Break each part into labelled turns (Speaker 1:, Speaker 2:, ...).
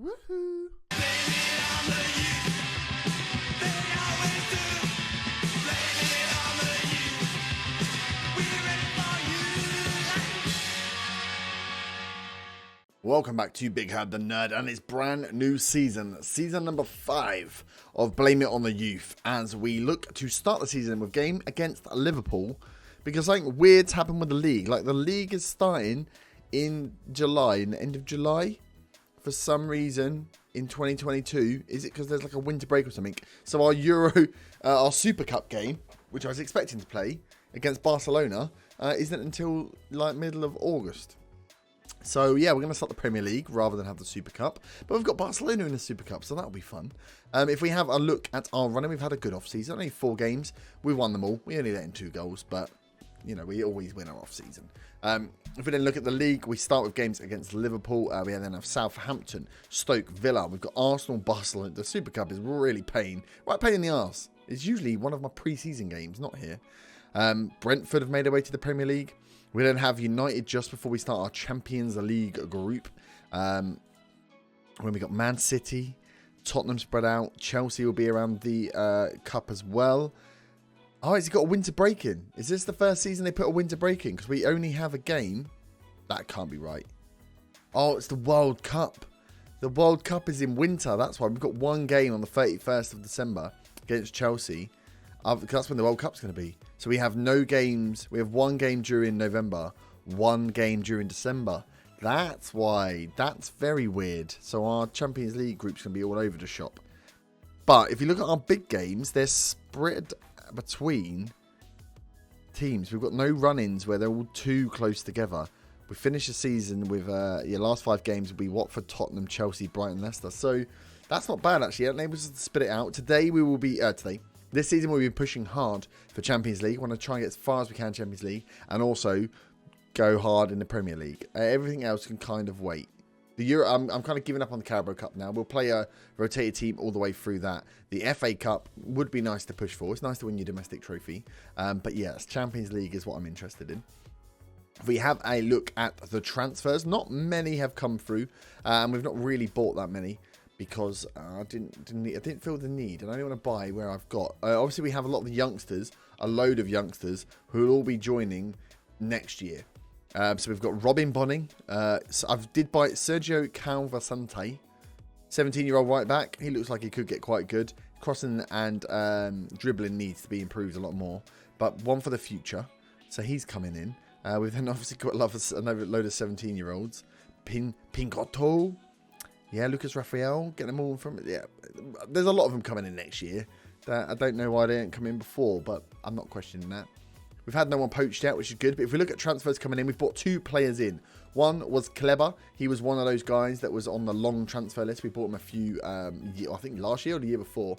Speaker 1: Woohoo! Welcome back to Big Head the Nerd and its brand new season number 5 of Blame It on the Youth, as we look to start the season with a game against Liverpool, because something weird's happened with the league. Like, the league is starting in July, in the end of July, for some reason in 2022. Is it because there's like a winter break or something? So our Super Cup game, which I was expecting to play against Barcelona, isn't until like middle of August. So, yeah, we're going to start the Premier League rather than have the Super Cup. But we've got Barcelona in the Super Cup, so that'll be fun. If we have a look at our running, we've had a good off-season. Only 4 games. We won them all. We only let in 2 goals, but, you know, we always win our off-season. If we then look at the league, we start with games against Liverpool. We then have Southampton, Stoke, Villa. We've got Arsenal, Barcelona. The Super Cup is really pain in the arse. It's usually one of my pre-season games, not here. Brentford have made their way to the Premier League. We then have United just before we start our Champions League group. When we got Man City, Tottenham spread out. Chelsea will be around the cup as well. Oh, has he got a winter break in? Is this the first season they put a winter break in? Because we only have a game. That can't be right. Oh, it's the World Cup. The World Cup is in winter. That's why we've got one game on the 31st of December against Chelsea. Because that's when the World Cup's going to be. So we have no games. We have one game during November, one game during December. That's why. That's very weird. So our Champions League group's going to be all over the shop. But if you look at our big games, they're spread between teams. We've got no run-ins where they're all too close together. We finish the season with, last 5 games will be Watford, Tottenham, Chelsea, Brighton, Leicester. So that's not bad, actually. It enables us to spit it out. Today we will be, this season we'll be pushing hard for Champions League. We want to try and get as far as we can in Champions League, and also go hard in the Premier League. Everything else can kind of wait. The Euro, I'm kind of giving up on the Carabao Cup now. We'll play a rotated team all the way through that. The FA Cup would be nice to push for. It's nice to win your domestic trophy. But yes, Champions League is what I'm interested in. If we have a look at the transfers, not many have come through, and we've not really bought that many, because I didn't feel the need, and I only want to buy where I've got. Obviously, we have a lot of the youngsters, a load of youngsters, who will all be joining next year. So we've got Robin Bonning. So I did buy Sergio Calvasante, 17-year-old right back. He looks like he could get quite good. Crossing and dribbling needs to be improved a lot more, but one for the future. So he's coming in. We've then obviously got another load of 17-year-olds. Pinotto. Yeah, Lucas Raphael, get them all from... Yeah, there's a lot of them coming in next year. I don't know why they didn't come in before, but I'm not questioning that. We've had no one poached out, which is good. But if we look at transfers coming in, we've brought 2 players in. One was Kleber. He was one of those guys that was on the long transfer list. We bought him a few, I think last year or the year before.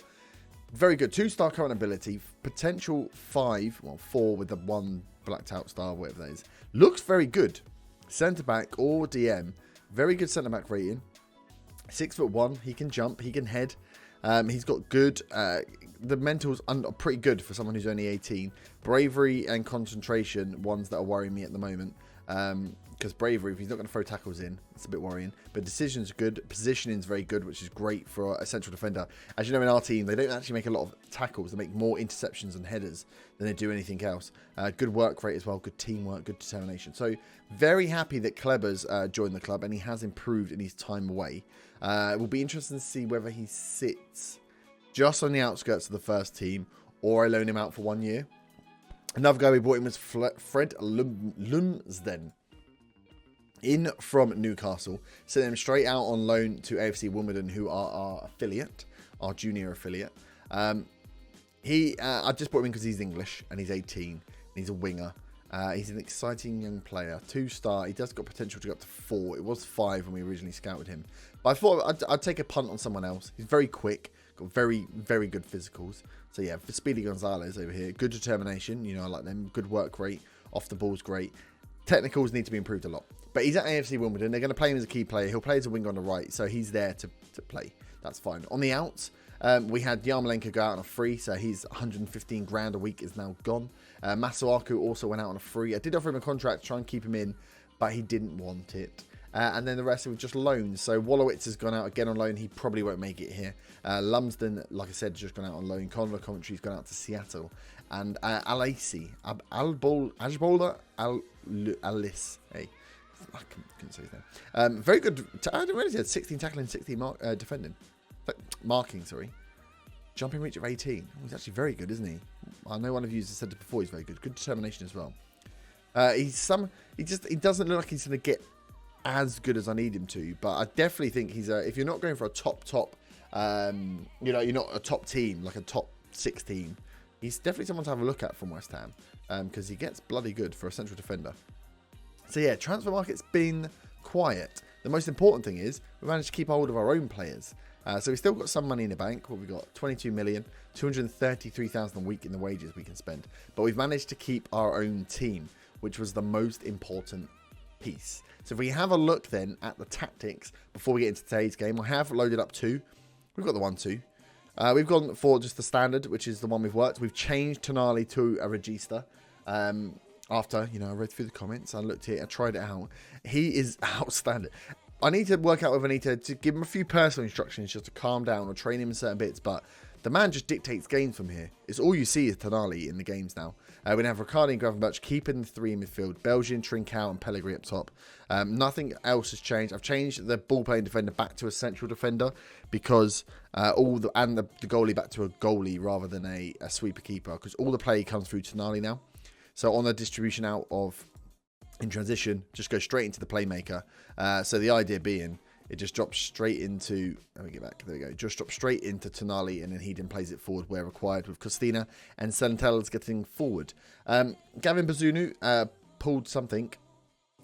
Speaker 1: Very good. 2-star current ability. Potential 4 with the 1 blacked out star, whatever that is. Looks very good. Centre-back or DM. Very good centre-back rating. 6'1", he can jump, he can head. He's got good, the mentals are pretty good for someone who's only 18. Bravery and concentration, ones that are worrying me at the moment. Because bravery, if he's not going to throw tackles in, it's a bit worrying. But decision's good, positioning's very good, which is great for a central defender. As you know, in our team, they don't actually make a lot of tackles. They make more interceptions and headers than they do anything else. Good work rate as well, good teamwork, good determination. So very happy that Kleber's joined the club, and he has improved in his time away. It will be interesting to see whether he sits just on the outskirts of the first team, or I loan him out for 1 year. Another guy we bought in was Fred Lumsden. In from Newcastle, sent him straight out on loan to AFC Wimbledon, who are our affiliate, our junior affiliate. I just brought him in because he's English and he's 18 and he's a winger. He's an exciting young player, 2-star. He does got potential to go up to 4. It was 5 when we originally scouted him, but I thought I'd take a punt on someone else. He's very quick, got very, very good physicals. So yeah, for Speedy Gonzalez over here, good determination. You know, I like them. Good work rate, off the ball's great. Technicals need to be improved a lot. But he's at AFC Wimbledon. They're going to play him as a key player. He'll play as a winger on the right, so he's there to play. That's fine. On the outs, we had Yarmolenko go out on a free, so he's 115 grand a week is now gone. Masuaku also went out on a free. I did offer him a contract to try and keep him in, but he didn't want it. And then the rest are just loans. So Wallowitz has gone out again on loan. He probably won't make it here. Lumsden, like I said, just gone out on loan. Conor Coventry's gone out to Seattle. And Alacy, Ajbola Alice. Hey, I couldn't say his name. Very good. I didn't realize he had 16 tackling, 16 defending. Marking, sorry. Jumping reach of 18. Oh, he's actually very good, isn't he? I know one of you has said it before. He's very good. Good determination as well. He doesn't look like he's going to get as good as I need him to, but I definitely think he's if you're not going for a top, you're not a top team, like a top 6 team, he's definitely someone to have a look at from West Ham, because he gets bloody good for a central defender. So yeah, transfer market's been quiet. The most important thing is we managed to keep hold of our own players. So we've still got some money in the bank. Well, we've got 22 million, 233,000 a week in the wages we can spend. But we've managed to keep our own team, which was the most important piece. So if we have a look then at the tactics before we get into today's game, I have loaded up 2. We've got the 1-2. We've gone for just the standard, which is the one we've worked. We've changed Tonali to a Regista. After, I read through the comments, I looked here, I tried it out. He is outstanding. I need to work out whether I need to give him a few personal instructions just to calm down or train him in certain bits, but the man just dictates games from here. It's all you see is Tonali in the games now. We're going to have Riccardi and Gravenberch keeping the 3 in midfield, Belgian, Trincao and Pellegrini up top. Nothing else has changed. I've changed the ball-playing defender back to a central defender because the goalie back to a goalie rather than a sweeper keeper, because all the play comes through Tonali now. So on the distribution out of in transition, just go straight into the playmaker. So the idea being, it just drops straight into, let me get back, there we go, just drops straight into Tonali, and then he then plays it forward where required with Costina and Santel's getting forward. Gavin Bazunu pulled something,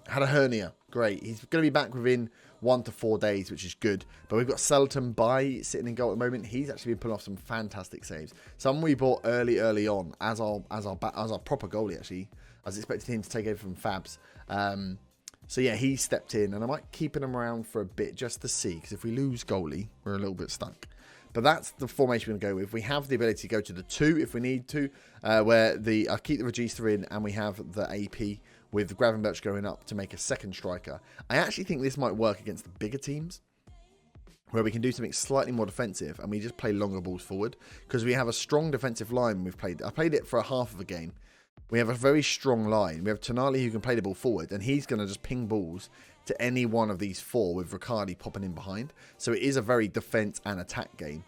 Speaker 1: had a hernia, great. He's going to be back within 1 to 4 days, which is good. But we've got Selton Bai sitting in goal at the moment. He's actually been pulling off some fantastic saves. Someone we bought early on as our proper goalie, actually. I was expecting him to take over from Fabs. So yeah, he stepped in, and I might keep him around for a bit just to see, because if we lose goalie, we're a little bit stuck. But that's the formation we're going to go with. We have the ability to go to the 2 if we need to, where I keep the Regista in, and we have the AP with Gravenberch going up to make a second striker. I actually think this might work against the bigger teams, where we can do something slightly more defensive, and we just play longer balls forward, because we have a strong defensive line. I played it for a half of a game. We have a very strong line. We have Tonali who can play the ball forward, and he's going to just ping balls to any one of these 4 with Riccardi popping in behind. So it is a very defense and attack game.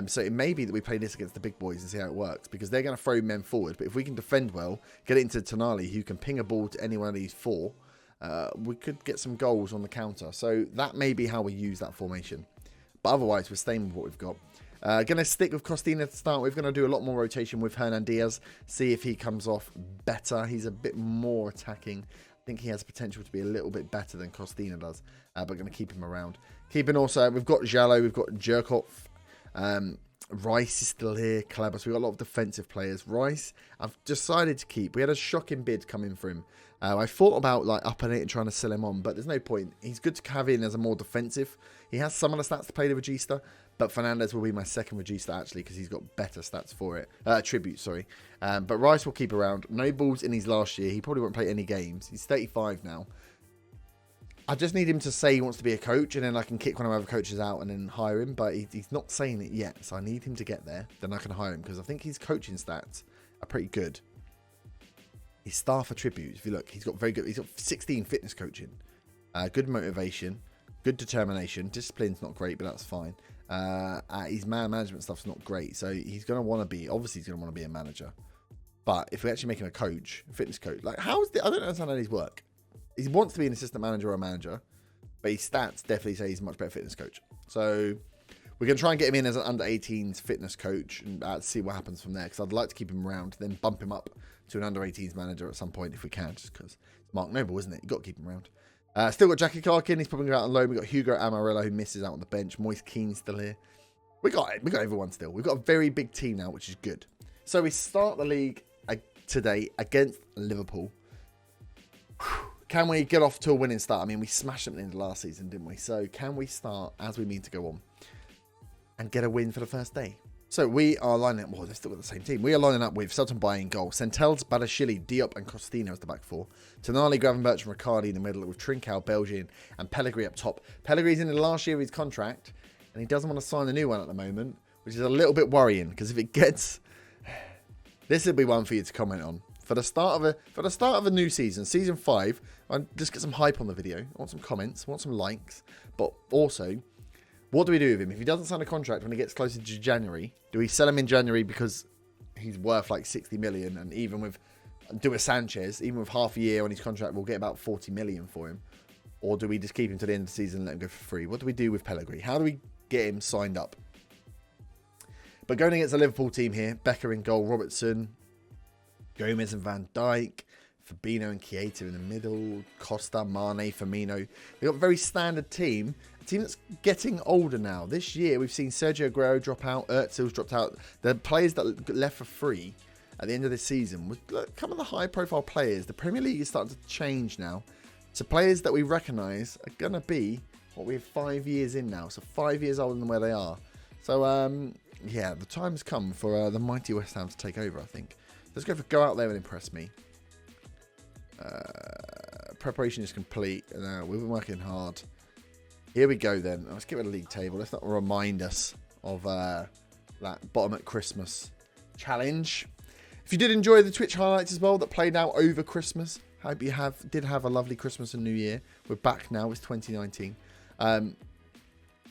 Speaker 1: So it may be that we play this against the big boys and see how it works, because they're going to throw men forward. But if we can defend well, get it into Tonali who can ping a ball to any one of these 4, we could get some goals on the counter. So that may be how we use that formation. But otherwise, we're staying with what we've got. Going to stick with Costina to start with. Going to do a lot more rotation with Hernan Diaz. See if he comes off better. He's a bit more attacking. I think he has potential to be a little bit better than Costina does. But going to keep him around. Keeping also, we've got Jallo, we've got Jerkov. Rice is still here. Calabas. We've got a lot of defensive players. Rice, I've decided to keep. We had a shocking bid come in for him. I thought about upping it and trying to sell him on, but there's no point. He's good to have in as a more defensive. He has some of the stats to play the Regista, but Fernandez will be my second Regista actually, because he's got better stats for it. Tribute, sorry. But Rice will keep around. No balls in his last year. He probably won't play any games. He's 35 now. I just need him to say he wants to be a coach, and then I can kick one of my other coaches out and then hire him. But he's not saying it yet, so I need him to get there. Then I can hire him, because I think his coaching stats are pretty good. His staff attributes, if you look, he's got 16 fitness coaching, good motivation, good determination. Discipline's not great, but that's fine. His man management stuff's not great, so he's going to want to be, obviously he's going to want to be a manager. But if we actually make him a coach, a fitness coach, I don't understand how these work. He wants to be an assistant manager or a manager, but his stats definitely say he's a much better fitness coach. So we're going to try and get him in as an under-18s fitness coach and see what happens from there, because I'd like to keep him around, then bump him up to an under-18s manager at some point if we can, just because it's Mark Noble, isn't it? You've got to keep him around. Still got Jackie Clark in. He's probably going out on loan. We've got Hugo Amarello, who misses out on the bench. Moise Keane still here. We got everyone still. We've got a very big team now, which is good. So we start the league today against Liverpool. Can we get off to a winning start? I mean, we smashed them in the last season, didn't we? So can we start as we mean to go on and get a win for the first day? So we are lining up, well, they're still with the same team. We are lining up with Sultan Baye in goal. Centelles, Badashili, Diop and Costino as the back four. Tonali, Gravenberch and Riccardi in the middle with Trincao, Belgian and Pellegrini up top. Pellegrini's in the last year of his contract and he doesn't want to sign a new one at the moment, which is a little bit worrying because if it gets... This will be one for you to comment on. For the start of a new season, season 5, I just get some hype on the video. I want some comments, I want some likes, but also... What do we do with him? If he doesn't sign a contract when he gets closer to January, do we sell him in January because he's worth like 60 million? And even with Sanchez, even with half a year on his contract, we'll get about 40 million for him. Or do we just keep him to the end of the season and let him go for free? What do we do with Pellegrini? How do we get him signed up? But going against the Liverpool team here, Becker in goal, Robertson, Gomez and Van Dijk, Fabinho and Keita in the middle, Costa, Mane, Firmino. They've got a very standard team. A team that's getting older now. This year, we've seen Sergio Aguero drop out, Özil's dropped out. The players that left for free at the end of this season, some of the high-profile players. The Premier League is starting to change now. So players that we recognise are going to be, what, we're 5 years in now. So 5 years older than where they are. So, yeah, the time's come for the mighty West Ham to take over, I think. Let's go out there and impress me. Preparation is complete. We've been working hard. Here we go then. Let's get rid of the league table. Let's not remind us of that bottom at Christmas challenge. If you did enjoy the Twitch highlights as well that played out over Christmas, hope you did have a lovely Christmas and New Year. We're back now. It's 2019.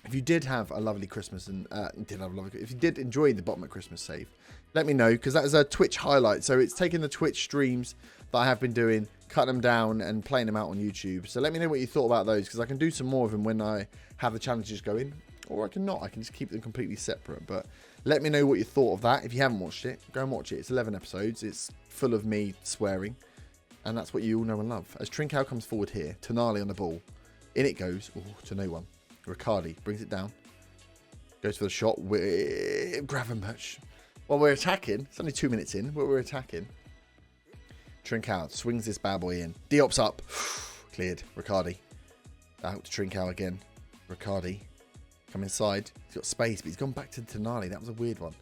Speaker 1: If you did have a lovely Christmas and if you did enjoy the bottom at Christmas save, let me know because that is a Twitch highlight. So it's taking the Twitch streams that I have been doing, cutting them down and playing them out on YouTube. So let me know what you thought about those because I can do some more of them when I have the challenges going, or I can not. I can just keep them completely separate. But let me know what you thought of that. If you haven't watched it, go and watch it. It's 11 episodes. It's full of me swearing, and that's what you all know and love. As Trincao comes forward here, Tonali on the ball, in it goes to no one. Riccardi brings it down, goes for the shot with Gravenberch. Well, we're attacking. It's only 2 minutes in, but we're attacking. Trincao swings this bad boy in. Diop's up. Cleared. Riccardi. Out to Trincao again. Riccardi. Come inside. He's got space, but he's gone back to Tonali. That was a weird one.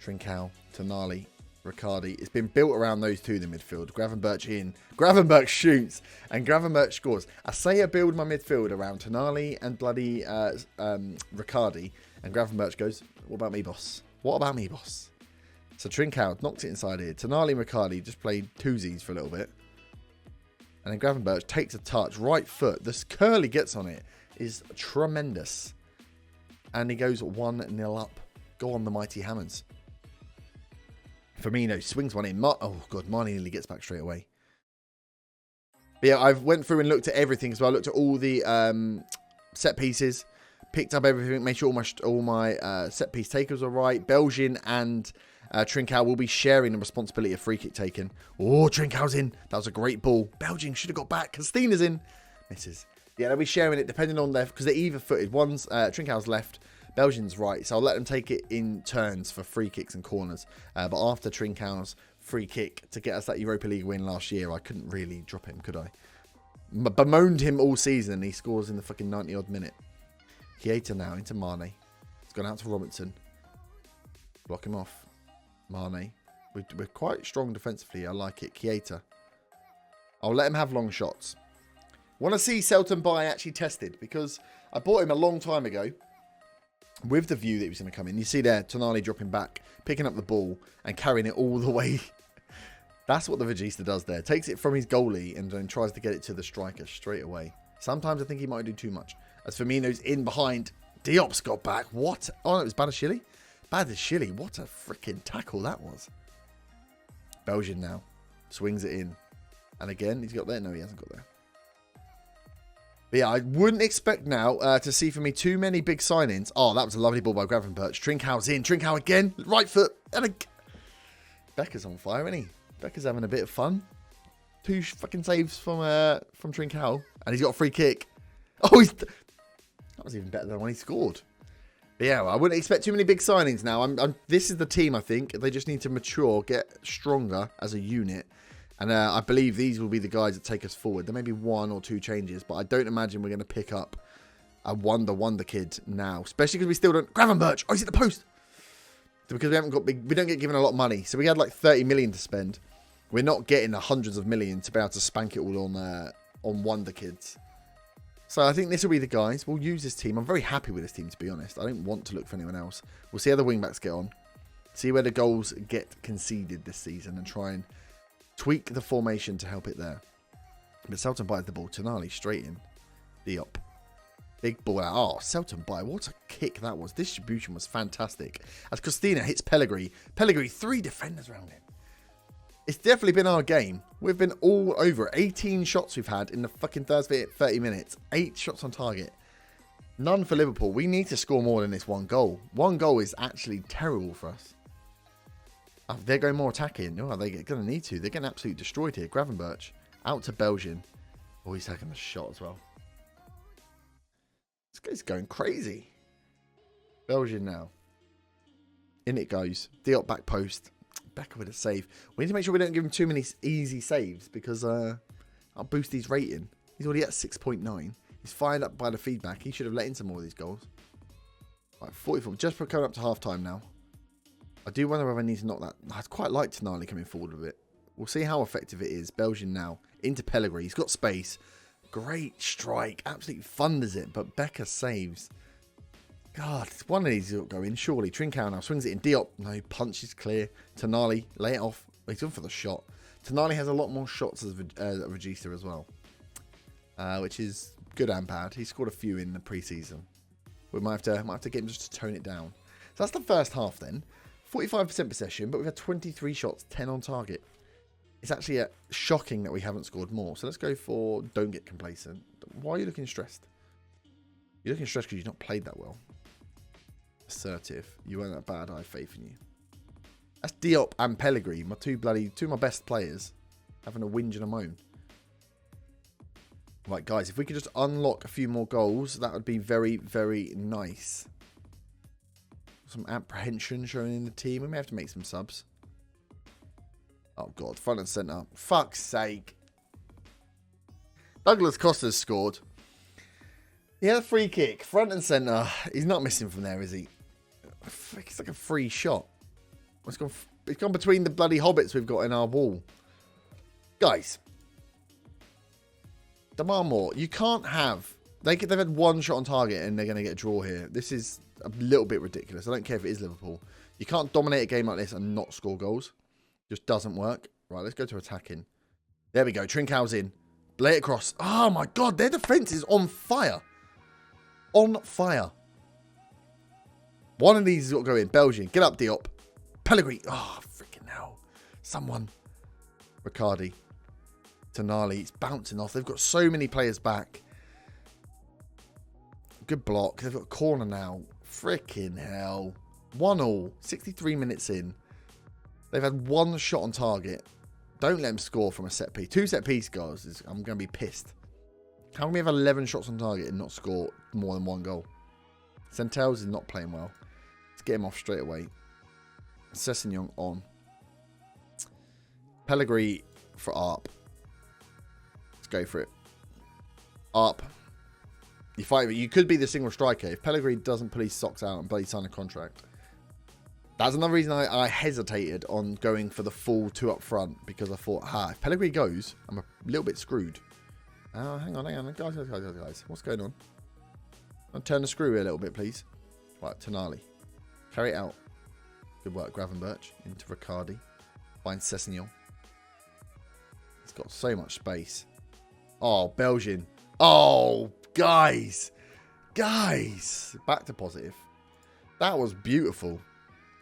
Speaker 1: Trincao, Tonali, Riccardi. It's been built around those two in the midfield. Gravenberch in. Gravenberch shoots. And Gravenberch scores. I say I build my midfield around Tonali and bloody Riccardi. And Gravenberch goes, what about me, boss? What about me, boss? So Trincao knocked it inside here. Tonali and Riccardi just played twosies for a little bit. And then Gravenberch takes a touch. Right foot. This curl he gets on it is tremendous. And he goes 1-0 up. Go on the mighty Hammonds. Firmino swings one in. Oh, God. Mane nearly gets back straight away. But yeah, I've went through and looked at everything as well. I looked at all the set pieces. Picked up everything. Made sure all my set piece takers are right. Belgian and... Trincao will be sharing the responsibility of free kick taken. Oh, Trincao's in. That was a great ball. Belgian should have got back. Castina's in. Misses. Yeah, they'll be sharing it depending on their... Because they're either footed. One's Trincao's left. Belgian's right. So I'll let them take it in turns for free kicks and corners. But after Trincao's free kick to get us that Europa League win last year, I couldn't really drop him, could I? Bemoaned him all season and he scores in the fucking 90-odd minute. Keita now into Mane. It's gone out to Robertson. Block him off. Mane. We're quite strong defensively. I like it. Keita. I'll let him have long shots. Want to see Sultan Baye actually tested because I bought him a long time ago with the view that he was going to come in. You see there, Tonali dropping back, picking up the ball and carrying it all the way. That's what the Vegista does there. Takes it from his goalie and then tries to get it to the striker straight away. Sometimes I think he might do too much. As Firmino's in behind, Diop's got back. What? Oh, it was Badashili. Badashili, what a freaking tackle that was. Belgian now. Swings it in. And again, he's got there. No, he hasn't got there. But yeah, I wouldn't expect now to see for me too many big signings. Oh, that was a lovely ball by Gravenberch. Trincao's in. Trincao again. Right foot. And Becker's on fire, isn't he? Becker's having a bit of fun. 2 fucking saves from Trincao. And he's got a free kick. Oh, that was even better than when he scored. But yeah, I wouldn't expect too many big signings now. This is the team, I think. They just need to mature, get stronger as a unit. And I believe these will be the guys that take us forward. There may be 1 or 2 changes, but I don't imagine we're going to pick up a wonder kid now. Especially because we still don't... Gravenberch! Oh, he's at the post! Because we don't get given a lot of money. So we had like 30 million to spend. We're not getting the hundreds of millions to be able to spank it all on Wonder Kids. So I think this will be the guys. We'll use this team. I'm very happy with this team, to be honest. I don't want to look for anyone else. We'll see how the wingbacks get on. See where the goals get conceded this season and try and tweak the formation to help it there. But Selton buys the ball. Tonali straight in. Diop. Big ball out. Oh, Selton by. What a kick that was. Distribution was fantastic. As Costina hits Pellegrini. Pellegrini, 3 defenders around him. It's definitely been our game. We've been all over. 18 shots we've had in the fucking 30 minutes. 8 shots on target. None for Liverpool. We need to score more than this 1 goal. 1 goal is actually terrible for us. Oh, they're going more attacking. Oh, they're going to need to. They're getting absolutely destroyed here. Gravenberch. Out to Belgian. Oh, he's taking the shot as well. This guy's going crazy. Belgian now. In it goes. Diop back post. Becker with a save. We need to make sure we don't give him too many easy saves because I'll boost his rating. He's already at 6.9. He's fired up by the feedback. He should have let in some more of these goals. Right, 44. Just for coming up to half time now. I do wonder whether I need to knock that. I'd quite like Tonali coming forward with it. We'll see how effective it is. Belgian now. Into Pellegrini. He's got space. Great strike. Absolutely thunders it. But Becker saves. God, one of these will go in, surely. Trincao now swings it in. Diop, no, punch is clear. Tonali, lay it off. He's going for the shot. Tonali has a lot more shots as a Regista as well, which is good and bad. He scored a few in the preseason. We might have to get him just to tone it down. So that's the first half then. 45% possession, but we've had 23 shots, 10 on target. It's actually shocking that we haven't scored more. So let's go for don't get complacent. Why are you looking stressed? You're looking stressed because you've not played that well. Assertive. You weren't that bad. I have faith in you. That's Diop and Pellegrini, my two of my best players, having a whinge and a moan. Right, guys, if we could just unlock a few more goals, that would be very, very nice. Some apprehension showing in the team. We may have to make some subs. Oh, God. Front and centre. Fuck's sake. Douglas Costa's scored. He had a free kick. Front and centre. He's not missing from there, is he? It's like a free shot. It's gone between the bloody hobbits we've got in our wall. Guys. Demand more. You can't have... They've had 1 shot on target and they're going to get a draw here. This is a little bit ridiculous. I don't care if it is Liverpool. You can't dominate a game like this and not score goals. Just doesn't work. Right, let's go to attacking. There we go. Trincao's in. Lay it across. Oh, my God. Their defence is on fire. On fire. One of these has got to go in. Belgian. Get up, Diop. Pellegrini. Oh, freaking hell. Someone. Riccardi. Tonali. It's bouncing off. They've got so many players back. Good block. They've got a corner now. Freaking hell. 1-1. 63 minutes in. They've had 1 shot on target. Don't let them score from a set piece. 2 set piece goals. I'm going to be pissed. How can we have 11 shots on target and not score more than 1 goal? Centelles is not playing well. Let's get him off straight away. Sessegnon on. Pellegrini for Arp. Let's go for it. Arp. You fight it. You could be the single striker. If Pellegrini doesn't pull his socks out and bloody sign a contract. That's another reason I hesitated on going for the full 2 up front. Because I thought, if Pellegrini goes, I'm a little bit screwed. Oh, hang on. Guys. What's going on? I'll turn the screw here a little bit, please. Right, Tonali. Carry it out. Good work, Gravenberch. Into Riccardi. Finds Sessegnon. He's got so much space. Oh, Belgian. Oh, guys. Guys. Back to positive. That was beautiful.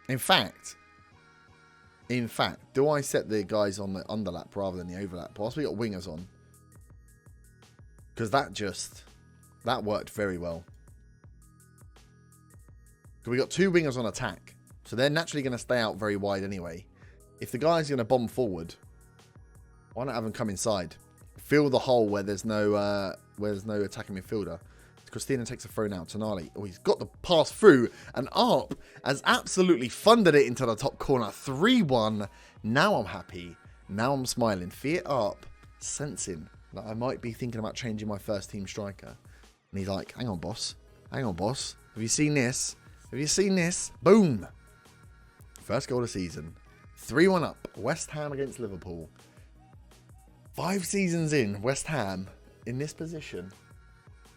Speaker 1: In fact, do I set the guys on the underlap rather than the overlap? Whilst we got wingers on. Because that worked very well. We got 2 wingers on attack. So they're naturally going to stay out very wide anyway. If the guy's going to bomb forward, why not have him come inside? Fill the hole where there's no attacking midfielder. Christina takes a throw now. Tonali. Oh, he's got the pass through. And Arp has absolutely thundered it into the top corner. 3-1. Now I'm happy. Now I'm smiling. Fiat Arp sensing that I might be thinking about changing my first team striker. And he's like, hang on, boss. Hang on, boss. Have you seen this? Have you seen this? Boom. First goal of the season. 3-1 up. West Ham against Liverpool. 5 seasons in, West Ham in this position.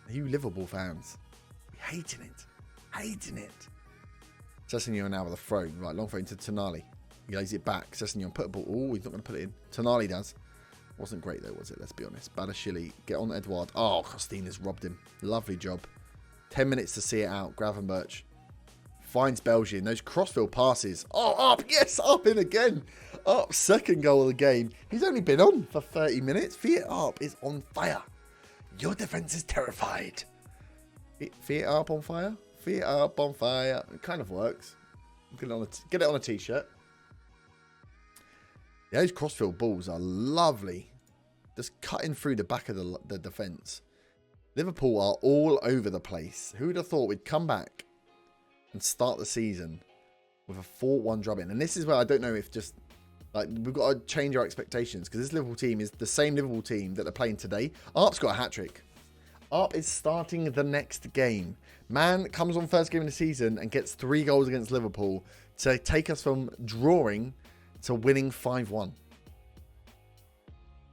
Speaker 1: You Liverpool fans. Hating it. Hating it. Sessegnon now with a throw. Right, long throw into Tonali. He lays it back. Sessegnon put a ball. Oh, he's not going to put it in. Tonali does. Wasn't great though, was it? Let's be honest. Badashili. Get on Edouard. Oh, Costina's robbed him. Lovely job. 10 minutes to see it out. Gravenberch finds Belgian. Those crossfield passes. Oh, up. Yes, up in again. Up. Second goal of the game. He's only been on for 30 minutes. Fiat Up is on fire. Your defense is terrified. Fiat Up on fire? Fiat Up on fire. It kind of works. Get it on a t-shirt. Yeah, those crossfield balls are lovely. Just cutting through the back of the defence. Liverpool are all over the place. Who would have thought we'd come back and start the season with a 4-1 drubbing? And this is where I don't know if just... like, we've got to change our expectations, because this Liverpool team is the same Liverpool team that they're playing today. Arp's got a hat-trick. Arp is starting the next game. Man comes on first game of the season and gets 3 goals against Liverpool to take us from drawing to winning 5-1.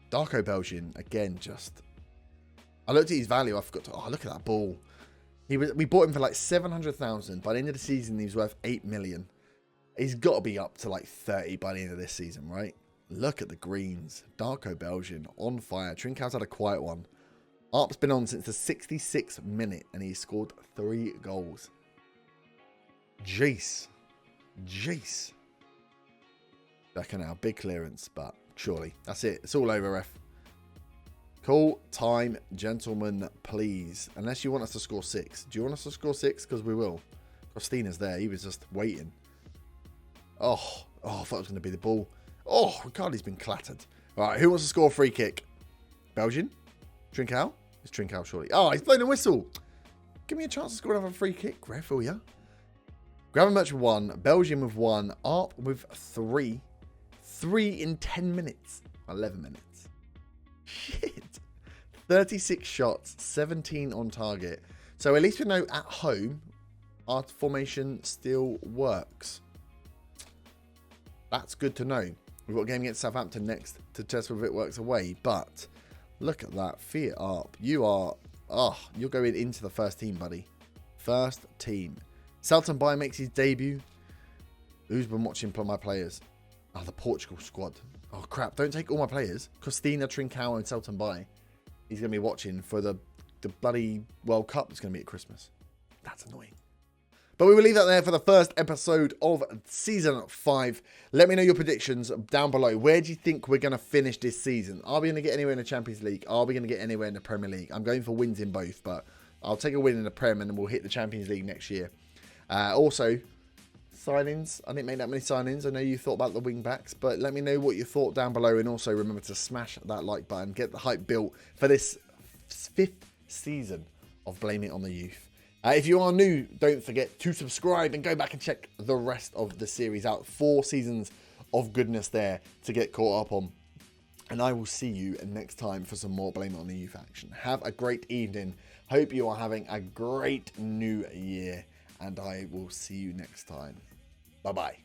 Speaker 1: Darko Belgian, again, just... I looked at his value. I forgot to... oh, look at that ball. We bought him for like 700,000. By the end of the season, he was worth 8 million. He's got to be up to like 30 by the end of this season, right? Look at the greens. Darko Belgian on fire. Trincão's had a quiet one. Arp's been on since the 66th minute and he's scored 3 goals. Jace. Back now. Big clearance, but surely. That's it. It's all over, ref. Call time, gentlemen, please. Unless you want us to score 6. Do you want us to score 6? Because we will. Costina's there. He was just waiting. Oh, I thought it was going to be the ball. Oh, Ricardi's been clattered. All right, who wants to score a free kick? Belgian? Trincão? It's Trincão, surely. Oh, he's blown a whistle. Give me a chance to score another free kick, ref, will ya? Gravenberch with 1. Belgium with 1. Arp with 3. 3 in 10 minutes. 11 minutes. Shit. 36 shots, 17 on target. So at least we know at home, our formation still works. That's good to know. We've got a game against Southampton next to test whether it works away. But look at that. Fiat Up. You are... oh, you're going into the first team, buddy. First team. Selton Bay makes his debut. Who's been watching my players? Oh, the Portugal squad. Oh, crap. Don't take all my players. Costina, Trincão, and Selton Bay. He's going to be watching for the bloody World Cup that's going to be at Christmas. That's annoying. But we will leave that there for the first episode of Season 5. Let me know your predictions down below. Where do you think we're going to finish this season? Are we going to get anywhere in the Champions League? Are we going to get anywhere in the Premier League? I'm going for wins in both, but I'll take a win in the Prem and then we'll hit the Champions League next year. Also, signings. I didn't make that many signings. I know you thought about the wing backs, but let me know what you thought down below. And also remember to smash that like button. Get the hype built for this 5th season of Blame It on the Youth. If you are new, don't forget to subscribe and go back and check the rest of the series out. 4 seasons of goodness there to get caught up on. And I will see you next time for some more Blame It on the Youth action. Have a great evening. Hope you are having a great new year. And I will see you next time. Bye-bye.